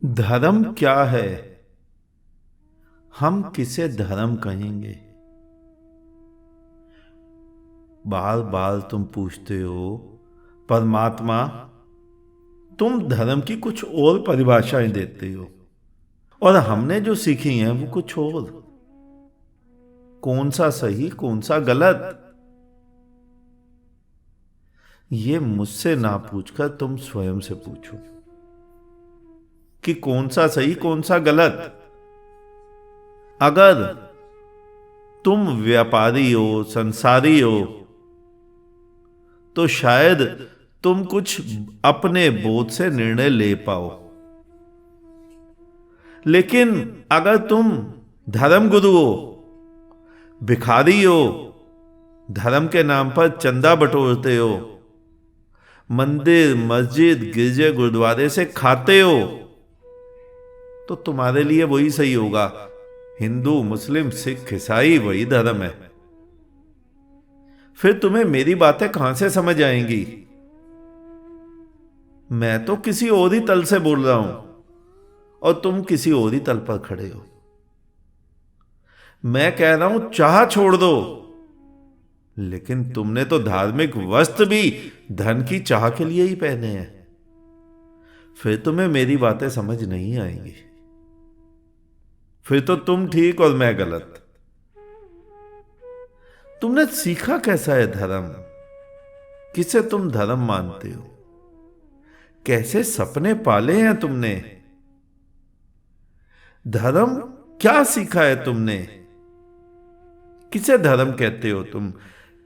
धर्म क्या है? हम किसे धर्म कहेंगे? बार बार तुम पूछते हो परमात्मा, तुम धर्म की कुछ और परिभाषाएं देते हो और हमने जो सीखी हैं वो कुछ और। कौन सा सही कौन सा गलत, ये मुझसे ना पूछकर तुम स्वयं से पूछो कि कौन सा सही कौन सा गलत। अगर तुम व्यापारी हो, संसारी हो, तो शायद तुम कुछ अपने बोध से निर्णय ले पाओ। लेकिन अगर तुम धर्म गुरु हो, भिखारी हो, धर्म के नाम पर चंदा बटोरते हो, मंदिर मस्जिद गिरजे गुरुद्वारे से खाते हो, तो तुम्हारे लिए वही सही होगा। हिंदू मुस्लिम सिख ईसाई वही धर्म है। फिर तुम्हें मेरी बातें कहां से समझ आएंगी? मैं तो किसी और ही तल से बोल रहा हूं और तुम किसी और ही तल पर खड़े हो। मैं कह रहा हूं चाह छोड़ दो, लेकिन तुमने तो धार्मिक वस्त्र भी धन की चाह के लिए ही पहने हैं। फिर तुम्हें मेरी बातें समझ नहीं आएंगी। फिर तो तुम ठीक और मैं गलत। तुमने सीखा कैसा है धर्म? किसे तुम धर्म मानते हो? कैसे सपने पाले हैं तुमने? धर्म क्या सीखा है तुमने? किसे धर्म कहते हो तुम?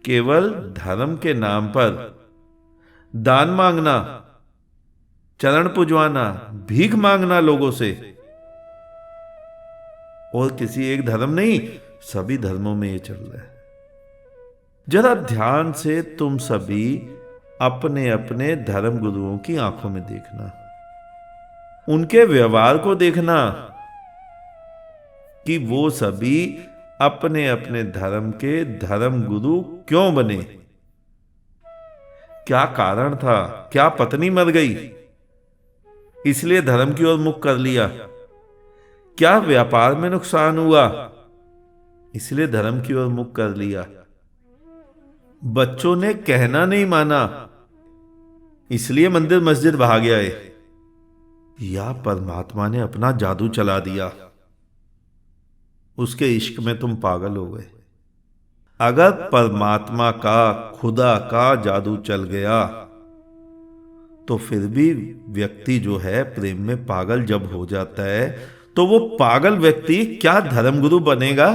केवल धर्म के नाम पर दान मांगना, चरण पुजवाना, भीख मांगना लोगों से, और किसी एक धर्म नहीं, सभी धर्मों में ये चल रहा है। जरा ध्यान से तुम सभी अपने अपने धर्म गुरुओं की आंखों में देखना, उनके व्यवहार को देखना कि वो सभी अपने अपने धर्म के धर्म गुरु क्यों बने। क्या कारण था? क्या पत्नी मर गई इसलिए धर्म की ओर मुख कर लिया? क्या व्यापार में नुकसान हुआ इसलिए धर्म की ओर मुख कर लिया? बच्चों ने कहना नहीं माना इसलिए मंदिर मस्जिद भाग आए? या परमात्मा ने अपना जादू चला दिया, उसके इश्क में तुम पागल हो गए? अगर परमात्मा का, खुदा का जादू चल गया तो फिर भी व्यक्ति जो है प्रेम में पागल जब हो जाता है, तो वो पागल व्यक्ति क्या धर्मगुरु बनेगा?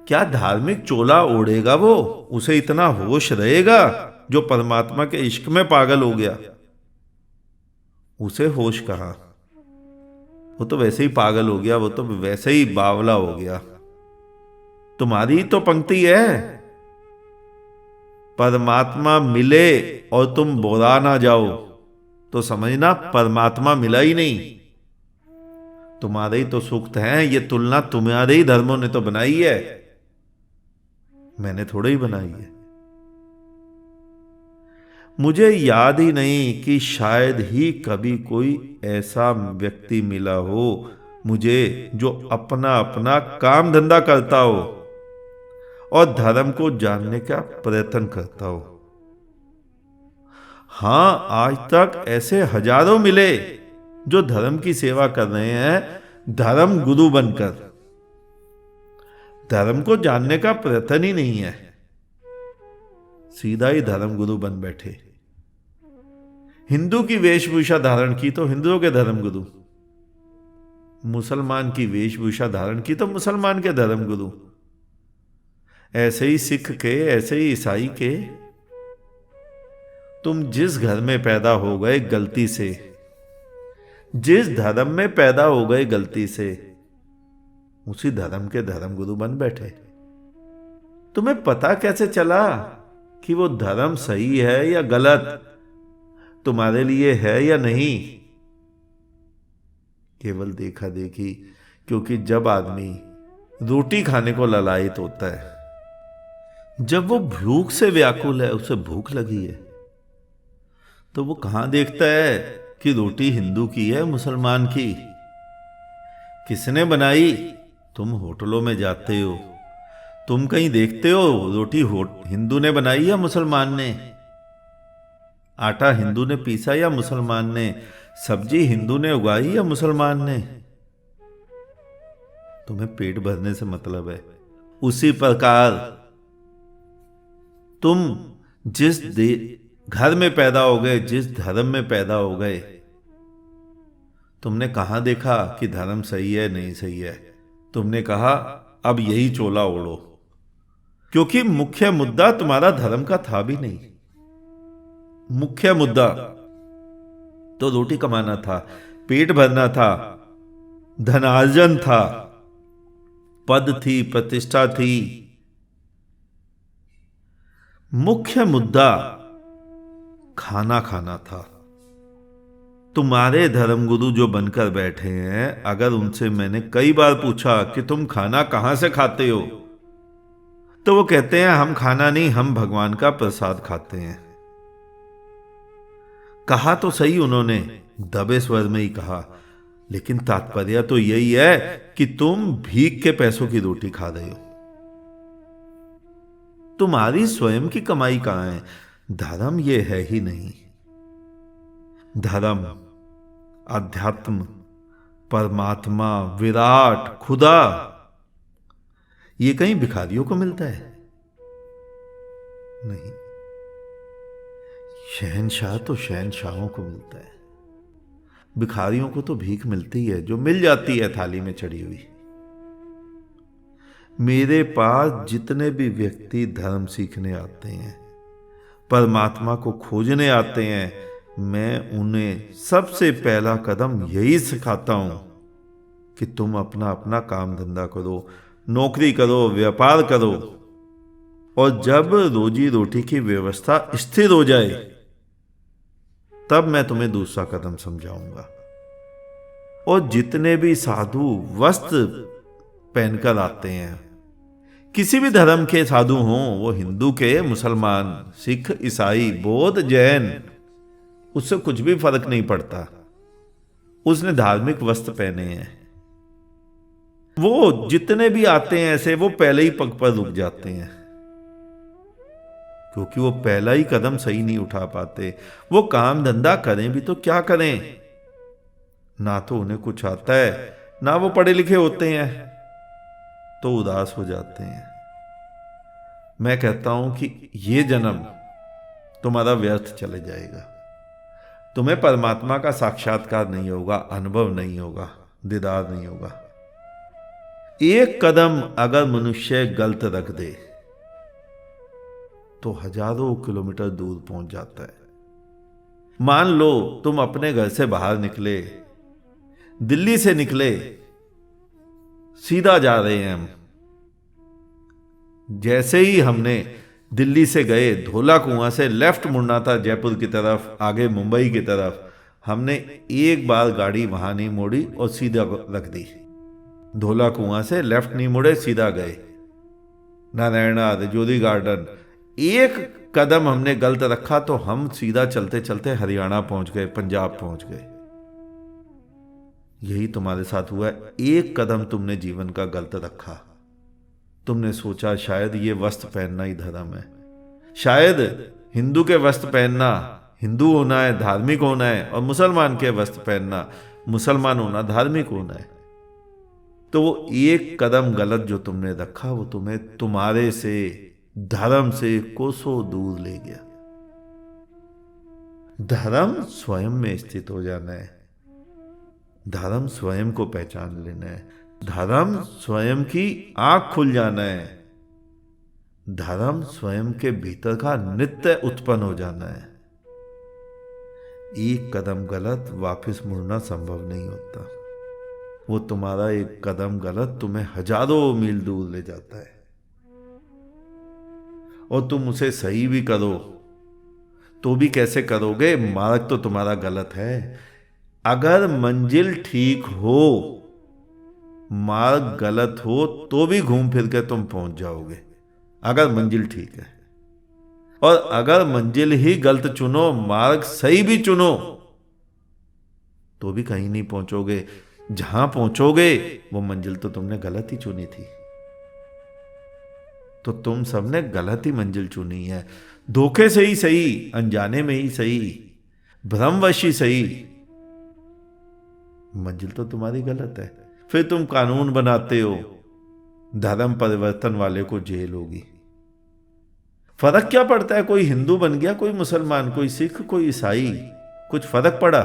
क्या धार्मिक चोला ओढ़ेगा? वो उसे इतना होश रहेगा जो परमात्मा के इश्क में पागल हो गया? उसे होश कहां? वो तो वैसे ही पागल हो गया, वो तो वैसे ही बावला हो गया। तुम्हारी तो पंक्ति है, परमात्मा मिले और तुम बोला ना जाओ, तो समझना परमात्मा मिला ही नहीं। तुम्हारे ही तो सूक्त हैं, ये तुलना तुम्हारे ही धर्मों ने तो बनाई है, मैंने थोड़ा ही बनाई है। मुझे याद ही नहीं कि शायद ही कभी कोई ऐसा व्यक्ति मिला हो मुझे जो अपना अपना काम धंधा करता हो और धर्म को जानने का प्रयत्न करता हो। हां, आज तक ऐसे हजारों मिले जो धर्म की सेवा कर रहे हैं धर्म गुरु बनकर। धर्म को जानने का प्रयत्न ही नहीं है, सीधा ही धर्म गुरु बन बैठे। हिंदू की वेशभूषा धारण की तो हिंदुओं के धर्म गुरु, मुसलमान की वेशभूषा धारण की तो मुसलमान के धर्म गुरु, ऐसे ही सिख के, ऐसे ही ईसाई के। तुम जिस घर में पैदा हो गए गलती से, जिस धर्म में पैदा हो गए गलती से, उसी धर्म के धर्म गुरु बन बैठे। तुम्हें पता कैसे चला कि वो धर्म सही है या गलत, तुम्हारे लिए है या नहीं? केवल देखा देखी। क्योंकि जब आदमी रोटी खाने को ललायित होता है, जब वो भूख से व्याकुल है, उसे भूख लगी है, तो वो कहां देखता है कि रोटी हिंदू की है मुसलमान की? किसने बनाई? तुम होटलों में जाते हो, तुम कहीं देखते हो रोटी हिंदू ने बनाई या मुसलमान ने? आटा हिंदू ने पीसा या मुसलमान ने? सब्जी हिंदू ने उगाई या मुसलमान ने? तुम्हें पेट भरने से मतलब है। उसी प्रकार तुम जिस घर में पैदा हो गए, जिस धर्म में पैदा हो गए, तुमने कहां देखा कि धर्म सही है नहीं सही है? तुमने कहा अब यही चोला ओढ़ो, क्योंकि मुख्य मुद्दा तुम्हारा धर्म का था भी नहीं। मुख्य मुद्दा तो रोटी कमाना था, पेट भरना था, धनार्जन था, पद थी, प्रतिष्ठा थी। मुख्य मुद्दा खाना खाना था। तुम्हारे धर्मगुरु जो बनकर बैठे हैं, अगर उनसे मैंने कई बार पूछा कि तुम खाना कहां से खाते हो, तो वो कहते हैं हम खाना नहीं, हम भगवान का प्रसाद खाते हैं। कहा तो सही उन्होंने, दबे स्वर में ही कहा, लेकिन तात्पर्य तो यही है कि तुम भीख के पैसों की रोटी खा रहे हो। तुम्हारी स्वयं की कमाई कहां है? धर्म ये है ही नहीं। धर्म, अध्यात्म, परमात्मा, विराट, खुदा, ये कहीं भिखारियों को मिलता है? नहीं। शहंशाह तो शहंशाहों को मिलता है। भिखारियों को तो भीख मिलती है, जो मिल जाती है थाली में चढ़ी हुई। मेरे पास जितने भी व्यक्ति धर्म सीखने आते हैं, परमात्मा को खोजने आते हैं, मैं उन्हें सबसे पहला कदम यही सिखाता हूं कि तुम अपना अपना काम धंधा करो, नौकरी करो, व्यापार करो, और जब रोजी रोटी की व्यवस्था स्थिर हो जाए, तब मैं तुम्हें दूसरा कदम समझाऊंगा। और जितने भी साधु वस्त्र पहनकर आते हैं, किसी भी धर्म के साधु हों, वो हिंदू के, मुसलमान, सिख, ईसाई, बौद्ध, जैन, उससे कुछ भी फर्क नहीं पड़ता। उसने धार्मिक वस्त्र पहने हैं। वो जितने भी आते हैं ऐसे, वो पहले ही पग पर रुक जाते हैं, क्योंकि वो पहला ही कदम सही नहीं उठा पाते। वो काम धंधा करें भी तो क्या करें? ना तो उन्हें कुछ आता है, ना वो पढ़े लिखे होते हैं, तो उदास हो जाते हैं। मैं कहता हूं कि ये जन्म तुम्हारा व्यर्थ चले जाएगा। तुम्हें परमात्मा का साक्षात्कार नहीं होगा, अनुभव नहीं होगा, दीदार नहीं होगा। एक कदम अगर मनुष्य गलत रख दे तो हजारों किलोमीटर दूर पहुंच जाता है। मान लो तुम अपने घर से बाहर निकले, दिल्ली से निकले, सीधा जा रहे हैं हम। जैसे ही हमने दिल्ली से गए, धोला कुआं से लेफ्ट मुड़ना था जयपुर की तरफ, आगे मुंबई की तरफ, हमने एक बार गाड़ी वहां नहीं मोड़ी और सीधा रख दी। धोला कुआं से लेफ्ट नहीं मुड़े, सीधा गए नारायणा, रजौरी गार्डन। एक कदम हमने गलत रखा तो हम सीधा चलते चलते हरियाणा पहुंच गए, पंजाब पहुंच गए। यही तुम्हारे साथ हुआ है। एक कदम तुमने जीवन का गलत रखा। तुमने सोचा शायद ये वस्त्र पहनना ही धर्म है, शायद हिंदू के वस्त्र पहनना हिंदू होना है, धार्मिक होना है, और मुसलमान के वस्त्र पहनना मुसलमान होना, धार्मिक होना है। तो वो एक कदम गलत जो तुमने रखा, वो तुम्हें तुम्हारे से, धर्म से कोसों दूर ले गया। धर्म स्वयं में स्थित हो जाना है। धर्म स्वयं को पहचान लेना है। धर्म स्वयं की आंख खुल जाना है। धर्म स्वयं के भीतर का नित्य उत्पन्न हो जाना है। एक कदम गलत, वापस मुड़ना संभव नहीं होता। वो तुम्हारा एक कदम गलत तुम्हें हजारों मील दूर ले जाता है। और तुम उसे सही भी करो तो भी कैसे करोगे? मार्ग तो तुम्हारा गलत है। अगर मंजिल ठीक हो, मार्ग गलत हो तो भी घूम फिर के तुम पहुंच जाओगे, अगर मंजिल ठीक है। और अगर मंजिल ही गलत चुनो, मार्ग सही भी चुनो, तो भी कहीं नहीं पहुंचोगे। जहां पहुंचोगे वो मंजिल तो तुमने गलत ही चुनी थी। तो तुम सबने गलत ही मंजिल चुनी है। धोखे से ही सही, अनजाने में ही सही, भ्रमवश ही सही, मंजिल तो तुम्हारी गलत है। फिर तुम कानून बनाते हो, धर्म परिवर्तन वाले को जेल होगी। फर्क क्या पड़ता है? कोई हिंदू बन गया, कोई मुसलमान, कोई सिख, कोई ईसाई, कुछ फर्क पड़ा?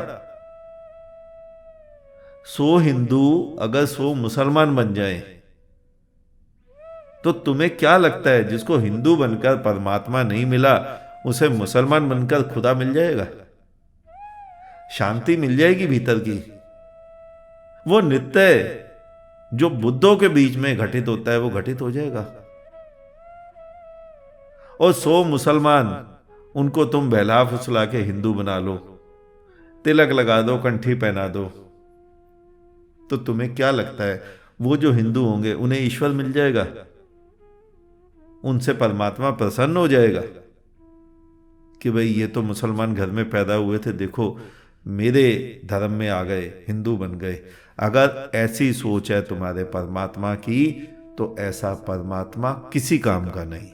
100 हिंदू अगर 100 मुसलमान बन जाए तो तुम्हें क्या लगता है जिसको हिंदू बनकर परमात्मा नहीं मिला उसे मुसलमान बनकर खुदा मिल जाएगा? शांति मिल जाएगी भीतर की। वो नित्य जो बुद्धों के बीच में घटित होता है वो घटित हो जाएगा। और 100 मुसलमान, उनको तुम बहला फुसला के हिंदू बना लो, तिलक लगा दो, कंठी पहना दो, तो तुम्हें क्या लगता है वो जो हिंदू होंगे उन्हें ईश्वर मिल जाएगा? उनसे परमात्मा प्रसन्न हो जाएगा कि भाई ये तो मुसलमान घर में पैदा हुए थे, देखो मेरे धर्म में आ गए, हिंदू बन गए। अगर ऐसी सोच है तुम्हारे परमात्मा की तो ऐसा परमात्मा किसी काम का नहीं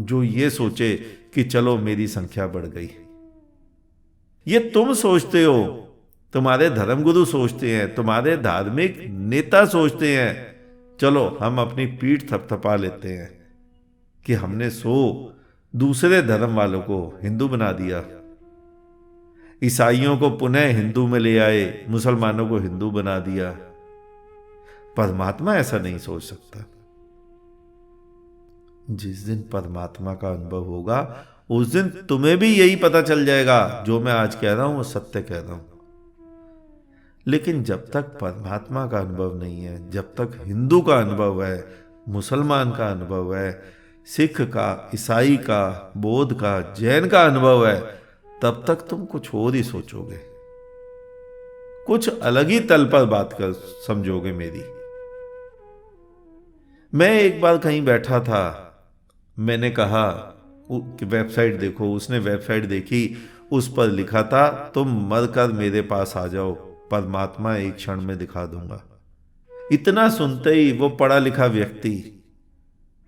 जो ये सोचे कि चलो मेरी संख्या बढ़ गई। ये तुम सोचते हो, तुम्हारे धर्मगुरु सोचते हैं, तुम्हारे धार्मिक नेता सोचते हैं, चलो हम अपनी पीठ थपथपा लेते हैं कि हमने 100 दूसरे धर्म वालों को हिंदू बना दिया, ईसाइयों को पुनः हिंदू में ले आए, मुसलमानों को हिंदू बना दिया। परमात्मा ऐसा नहीं सोच सकता। जिस दिन परमात्मा का अनुभव होगा उस दिन तुम्हें भी यही पता चल जाएगा जो मैं आज कह रहा हूं वो सत्य कह रहा हूं। लेकिन जब तक परमात्मा का अनुभव नहीं है, जब तक हिंदू का अनुभव है, मुसलमान का अनुभव है, सिख का, ईसाई का, बौद्ध का, जैन का अनुभव है, तब तक तुम कुछ और ही सोचोगे, कुछ अलग ही तल पर बात कर समझोगे मेरी। मैं एक बार कहीं बैठा था, मैंने कहा कि वेबसाइट देखो। उसने वेबसाइट देखी, उस पर लिखा था तुम मरकर मेरे पास आ जाओ, परमात्मा एक क्षण में दिखा दूंगा। इतना सुनते ही वो पढ़ा लिखा व्यक्ति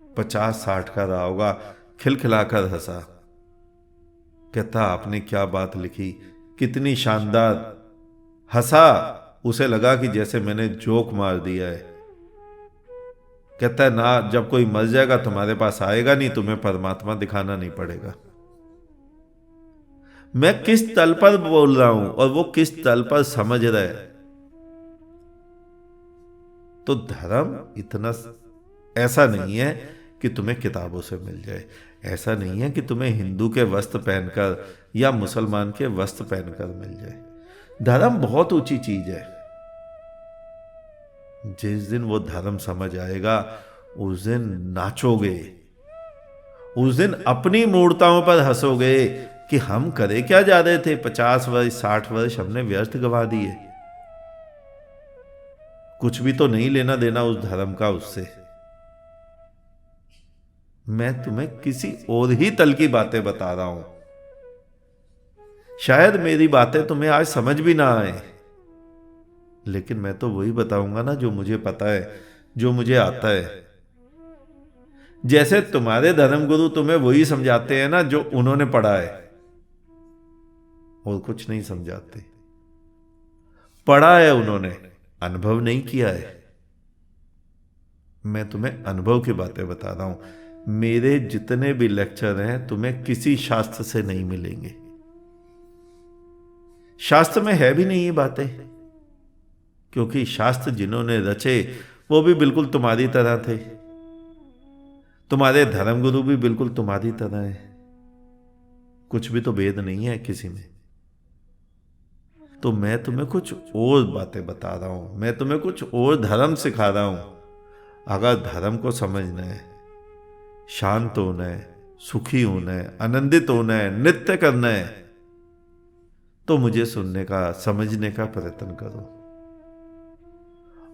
50-60 का रहा होगा, खिलखिलाकर हंसा। कहता आपने क्या बात लिखी, कितनी शानदार। हंसा, उसे लगा कि जैसे मैंने जोक मार दिया है। कहता है ना, जब कोई मर जाएगा तुम्हारे पास आएगा नहीं, तुम्हें परमात्मा दिखाना नहीं पड़ेगा। मैं किस तल पर बोल रहा हूं और वो किस तल पर समझ रहा है। तो धर्म इतना ऐसा नहीं है कि तुम्हें किताबों से मिल जाए, ऐसा नहीं है कि तुम्हें हिंदू के वस्त्र पहनकर या मुसलमान के वस्त्र पहनकर मिल जाए। धर्म बहुत ऊंची चीज है। जिस दिन वो धर्म समझ आएगा उस दिन नाचोगे, उस दिन अपनी मूर्ताओं पर हंसोगे कि हम करे क्या जा रहे थे, 50 वर्ष 60 वर्ष हमने व्यर्थ गवा दिए। कुछ भी तो नहीं लेना देना उस धर्म का उससे। मैं तुम्हें किसी और ही तल की बातें बता रहा हूं। शायद मेरी बातें तुम्हें आज समझ भी ना आए, लेकिन मैं तो वही बताऊंगा ना जो मुझे पता है, जो मुझे आता है। जैसे तुम्हारे धर्मगुरु तुम्हें वही समझाते हैं ना जो उन्होंने पढ़ा है, और कुछ नहीं समझाते। पढ़ा है उन्होंने, अनुभव नहीं किया है। मैं तुम्हें अनुभव की बातें बता रहा हूं। मेरे जितने भी लेक्चर हैं तुम्हें किसी शास्त्र से नहीं मिलेंगे। शास्त्र में है भी नहीं ये बातें, क्योंकि शास्त्र जिन्होंने रचे वो भी बिल्कुल तुम्हारी तरह थे, तुम्हारे धर्मगुरु भी बिल्कुल तुम्हारी तरह है। कुछ भी तो भेद नहीं है किसी में। तो मैं तुम्हें कुछ और बातें बता रहा हूं, मैं तुम्हें कुछ और धर्म सिखा रहा हूं। अगर धर्म को समझना है, शांत होना है, सुखी होना है, आनंदित होना है, नृत्य करना है, तो मुझे सुनने का, समझने का प्रयत्न करो।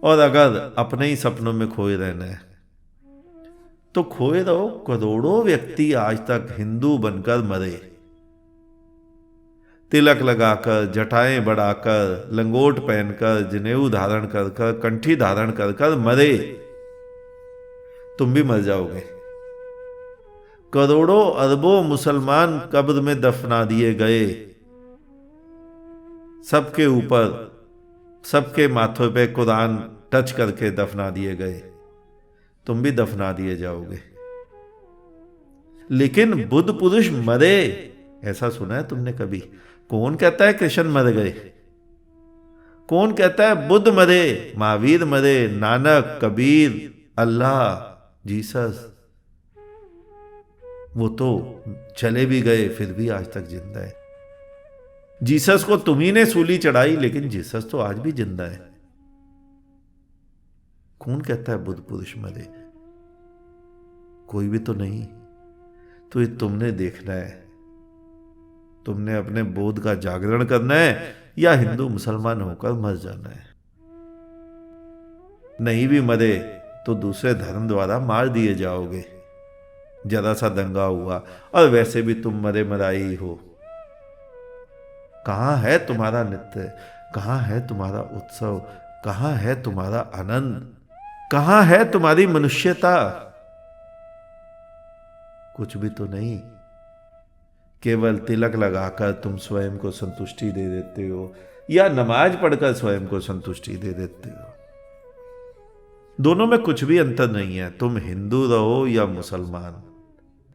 और अगर अपने ही सपनों में खोए रहना है तो खोए रहो। करोड़ों व्यक्ति आज तक हिंदू बनकर मरे, तिलक लगाकर, जटाएं बढ़ाकर, लंगोट पहनकर, जनेऊ धारण कर कर, कंठी धारण कर कर मरे, तुम भी मर जाओगे। करोड़ों अरबों मुसलमान कब्र में दफना दिए गए, सबके ऊपर, सबके माथों पे कुरान टच करके दफना दिए गए, तुम भी दफना दिए जाओगे। लेकिन बुद्ध पुरुष मरे, ऐसा सुना है तुमने कभी? कौन कहता है कृष्ण मर गए? कौन कहता है बुद्ध मरे, महावीर मरे, नानक, कबीर, अल्लाह, जीसस? वो तो चले भी गए फिर भी आज तक जिंदा है। जीसस को तुम्ही ने सूली चढ़ाई, लेकिन जीसस तो आज भी जिंदा है। कौन कहता है बुद्ध पुरुष मरे? कोई भी तो नहीं। तो ये तुमने देखना है, तुमने अपने बोध का जागरण करना है या हिंदू मुसलमान होकर मर जाना है। नहीं भी मरे तो दूसरे धर्म द्वारा मार दिए जाओगे। जरा सा दंगा हुआ और वैसे भी तुम मरे मराई हो। कहां है तुम्हारा नृत्य? कहां है तुम्हारा उत्सव? कहां है तुम्हारा आनंद? कहां है तुम्हारी मनुष्यता? कुछ भी तो नहीं। केवल तिलक लगाकर तुम स्वयं को संतुष्टि दे देते हो, या नमाज पढ़कर स्वयं को संतुष्टि दे देते हो। दोनों में कुछ भी अंतर नहीं है। तुम हिंदू रहो या मुसलमान,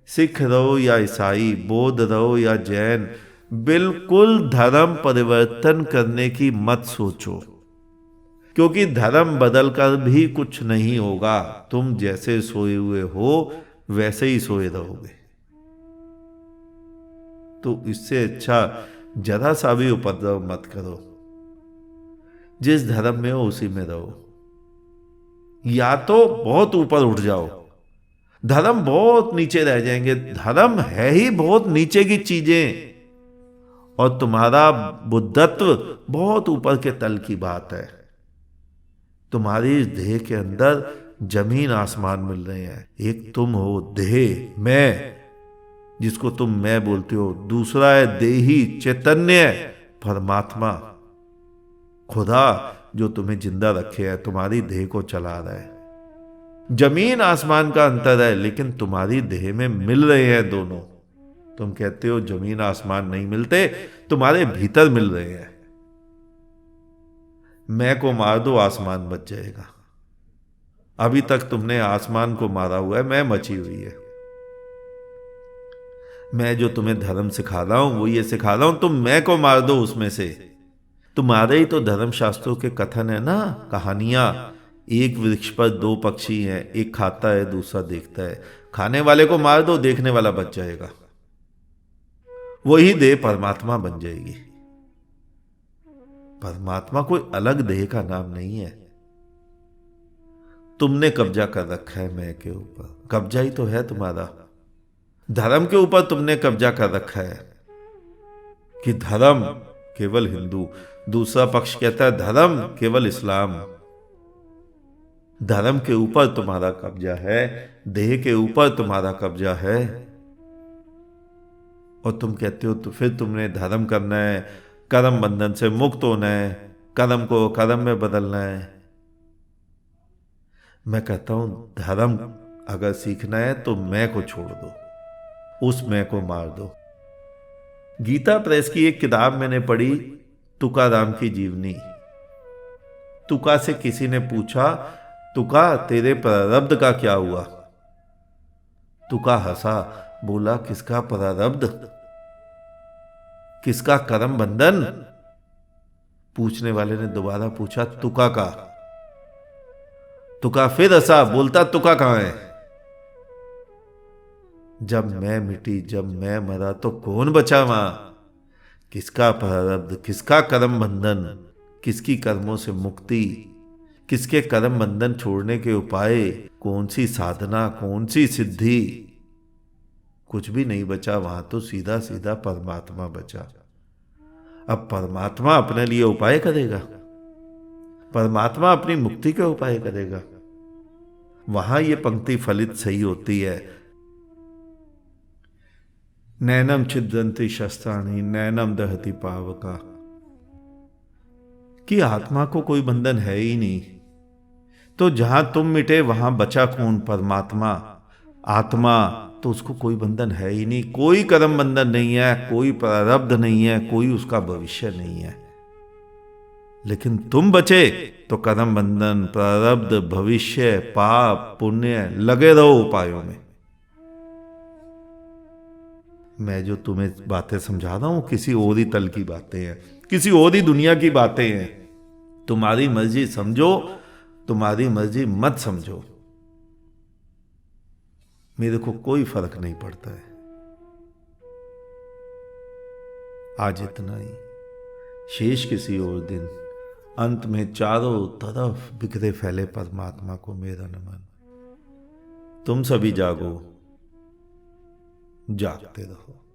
सिख रहो या ईसाई, बौद्ध रहो या जैन, बिल्कुल धर्म परिवर्तन करने की मत सोचो, क्योंकि धर्म बदलकर भी कुछ नहीं होगा। तुम जैसे सोए हुए हो वैसे ही सोए रहोगे। तो इससे अच्छा जरा सा भी उपद्रव मत करो। जिस धर्म में हो उसी में रहो। या तो बहुत ऊपर उठ जाओ, धर्म बहुत नीचे रह जाएंगे। धर्म है ही बहुत नीचे की चीजें, और तुम्हारा बुद्धत्व बहुत ऊपर के तल की बात है। तुम्हारी देह के अंदर जमीन आसमान मिल रहे हैं। एक तुम हो देह, मैं, जिसको तुम मैं बोलते हो। दूसरा है देही, चैतन्य, परमात्मा, खुदा, जो तुम्हें जिंदा रखे है, तुम्हारी देह को चला रहा है। जमीन आसमान का अंतर है, लेकिन तुम्हारी देह में मिल रहे हैं दोनों। तुम कहते हो जमीन आसमान नहीं मिलते, तुम्हारे भीतर मिल रहे हैं। मैं को मार दो, आसमान बच जाएगा। अभी तक तुमने आसमान को मारा हुआ है, मैं मची हुई है। मैं जो तुम्हें धर्म सिखा रहा हूं वो ये सिखा रहा हूं, तुम मैं को मार दो उसमें से। तुम्हारे ही तो धर्म शास्त्रों के कथन है ना, कहानियां। एक वृक्ष पर दो पक्षी हैं, एक खाता है दूसरा देखता है। खाने वाले को मार दो, देखने वाला बच जाएगा। वही देह परमात्मा बन जाएगी। परमात्मा कोई अलग देह का नाम नहीं है। तुमने कब्जा कर रखा है मैं के ऊपर। कब्जा ही तो है तुम्हारा। धर्म के ऊपर तुमने कब्जा कर रखा है कि धर्म केवल हिंदू, दूसरा पक्ष कहता है धर्म केवल इस्लाम। धर्म के ऊपर तुम्हारा कब्जा है, देह के ऊपर तुम्हारा कब्जा है, और तुम कहते हो तो फिर तुमने धर्म करना है, कर्म बंधन से मुक्त होना है, कर्म को कर्म में बदलना है। मैं कहता हूं धर्म अगर सीखना है तो मैं को छोड़ दो, उस मैं को मार दो। गीता प्रेस की एक किताब मैंने पढ़ी, तुकाराम की जीवनी। तुका से किसी ने पूछा, तुका तेरे प्रारब्ध का क्या हुआ? तुका हंसा, बोला किसका प्रारब्ध, किसका कर्म बंधन? पूछने वाले ने दोबारा पूछा, तुका का। तुका फिर हंसा, बोलता तुका कहां है? जब मैं मिटी, जब मैं मरा तो कौन बचा वहां? किसका प्रारब्ध, किसका कर्म बंधन, किसकी कर्मों से मुक्ति, किसके कर्म बंधन छोड़ने के उपाय, कौन सी साधना, कौन सी सिद्धि? कुछ भी नहीं बचा वहां, तो सीधा सीधा परमात्मा बचा। अब परमात्मा अपने लिए उपाय करेगा, परमात्मा अपनी मुक्ति के उपाय करेगा। वहां ये पंक्ति फलित सही होती है, नैनम छिद्रंति शस्त्राणि नैनम दहति पावका, कि आत्मा को कोई बंधन है ही नहीं। तो जहां तुम मिटे वहां बचा कौन? परमात्मा, आत्मा। तो उसको कोई बंधन है ही नहीं, कोई कर्म बंधन नहीं है, कोई प्रारब्ध नहीं है, कोई उसका भविष्य नहीं है। लेकिन तुम बचे तो कर्म बंधन, प्रारब्ध, भविष्य, पाप, पुण्य, लगे रहो उपायों में। मैं जो तुम्हें बातें समझा रहा हूं किसी और ही तल की बातें हैं, किसी और ही दुनिया की बातें हैं। तुम्हारी मर्जी समझो, तुम्हारी मर्जी मत समझो, मेरे को कोई फर्क नहीं पड़ता है। आज इतना ही, शेष किसी और दिन। अंत में चारों तरफ बिखरे फैले परमात्मा को मेरा नमन। तुम सभी जागो, जागते रहो।